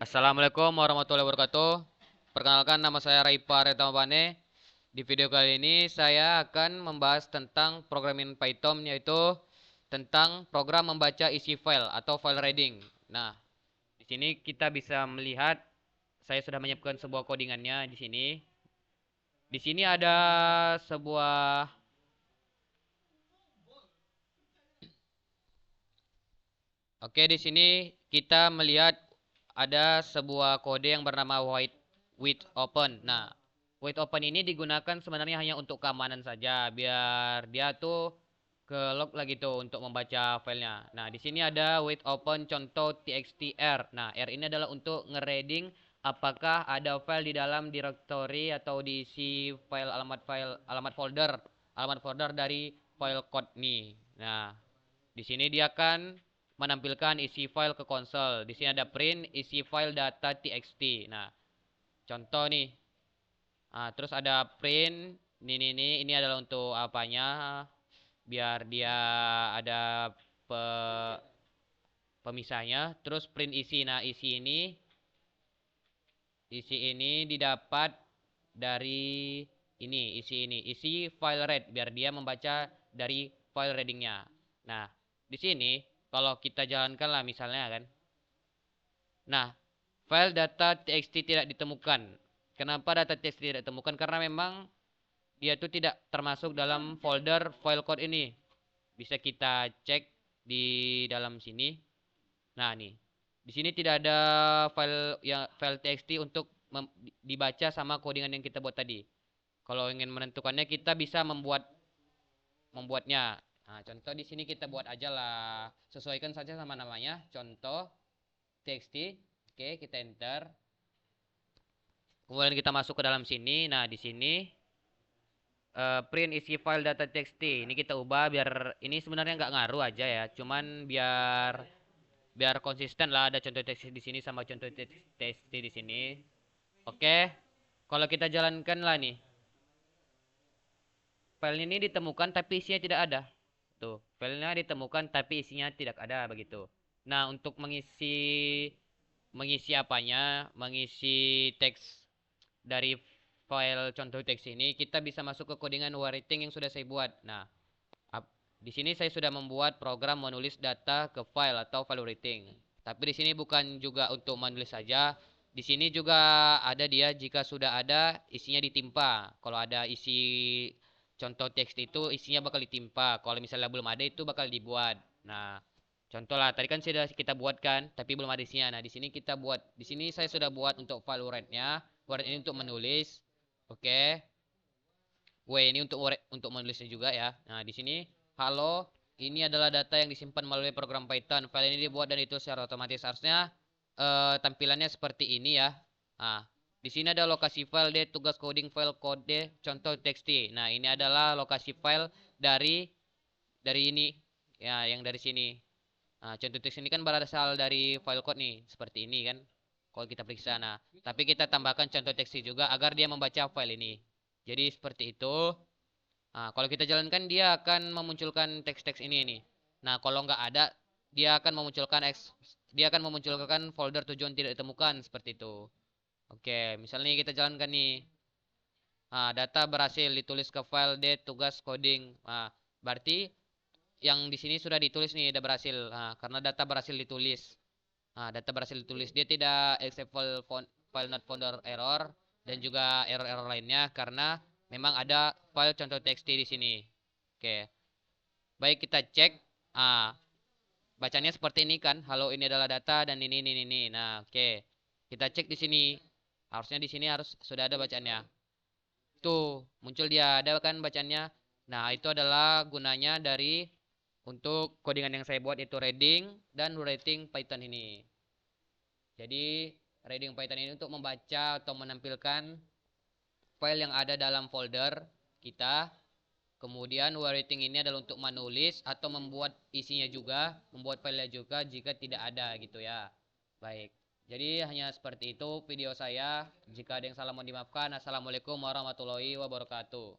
Assalamualaikum warahmatullahi wabarakatuh. Perkenalkan, nama saya Raipa Retamabane. Di video kali ini saya akan membahas tentang programming Python, yaitu tentang program membaca isi file atau file reading. Nah, di sini kita bisa melihat saya sudah menyiapkan sebuah codingannya di sini. Di sini ada sebuah Oke, di sini kita melihat ada sebuah kode yang bernama wait open. Nah, wait open ini digunakan sebenarnya hanya untuk keamanan saja, biar dia tuh ke log lagi tuh untuk membaca filenya. Nah, di sini ada wait open contoh txt r. Nah, r ini adalah untuk ngereading apakah ada file di dalam directory atau diisi alamat folder dari file code nih. Nah, di sini dia akan menampilkan isi file ke konsol. Di sini ada print isi file data txt. Nah, contoh nih. Terus ada print ini adalah untuk apanya? Biar dia ada pe, pemisahnya. Terus print isi. Nah, isi ini didapat dari isi file read biar dia membaca dari file readingnya. Nah, di sini kalau kita jalankan lah misalnya kan. Nah, file data txt tidak ditemukan. Kenapa data txt tidak ditemukan? Karena memang dia itu tidak termasuk dalam folder file code ini. Bisa kita cek di dalam sini. Nah, nih. Di sini tidak ada file txt untuk dibaca sama codingan yang kita buat tadi. Kalau ingin menentukannya kita bisa membuatnya. Nah, contoh di sini kita buat aja lah. Sesuaikan saja sama namanya. Contoh txt. Oke, kita enter. Kemudian kita masuk ke dalam sini. Nah, di sini print isi file data txt. Ini kita ubah biar ini sebenarnya nggak ngaruh aja ya. Cuman biar biar konsisten lah, ada contoh teks di sini sama contoh txt di sini. Oke. Kalau kita jalankan lah nih. File ini ditemukan tapi isinya tidak ada. Tuh, filenya ditemukan tapi isinya tidak ada begitu. Nah, untuk mengisi apanya? Mengisi teks dari file contoh teks ini kita bisa masuk ke codingan writing yang sudah saya buat. Nah, di sini saya sudah membuat program menulis data ke file atau file writing. Tapi di sini bukan juga untuk menulis saja. Di sini juga ada dia jika sudah ada isinya ditimpa. Kalau ada isi contoh teks itu isinya bakal ditimpa. Kalau misalnya belum ada itu bakal dibuat. Nah, contoh lah tadi kan sudah kita buat kan, tapi belum ada isinya. Nah, di sini kita buat. Di sini saya sudah buat untuk file write-nya. Write ini untuk menulis. Oke. W ini untuk menulisnya juga ya. Nah, di sini halo, ini adalah data yang disimpan melalui program Python. File ini dibuat dan itu secara otomatis. Harusnya tampilannya seperti ini ya. Nah, di sini ada lokasi file D, tugas coding file kode, contoh txt. Nah, ini adalah lokasi file dari ini ya, yang dari sini. Nah, contoh teks ini kan berasal dari file code nih, seperti ini kan. Kalau kita periksa, nah, tapi kita tambahkan contoh teks juga agar dia membaca file ini. Jadi seperti itu. Nah, kalau kita jalankan dia akan memunculkan teks-teks ini nih. Nah, kalau nggak ada, dia akan memunculkan folder tujuan tidak ditemukan seperti itu. Oke, misalnya kita jalankan nih. Nah, data berhasil ditulis ke file D tugas coding. Nah, berarti yang di sini sudah ditulis nih, udah berhasil. Nah, karena data berhasil ditulis. Nah, data berhasil ditulis. Dia tidak accept file not found error dan juga error-error lainnya karena memang ada file contoh txt di sini. Oke. Baik, kita cek. Ah, bacanya seperti ini kan. Halo, ini adalah data dan ini. Nah, oke. Kita cek di sini. Harusnya di sini harus sudah ada bacaannya. Tuh, muncul dia ada kan bacanya. Nah, itu adalah gunanya dari untuk codingan yang saya buat itu reading dan writing Python ini. Jadi, reading Python ini untuk membaca atau menampilkan file yang ada dalam folder kita. Kemudian writing ini adalah untuk menulis atau membuat isinya juga, membuat filenya juga jika tidak ada gitu ya. Baik. Jadi hanya seperti itu video saya. Jika ada yang salah mohon dimaafkan. Assalamualaikum warahmatullahi wabarakatuh.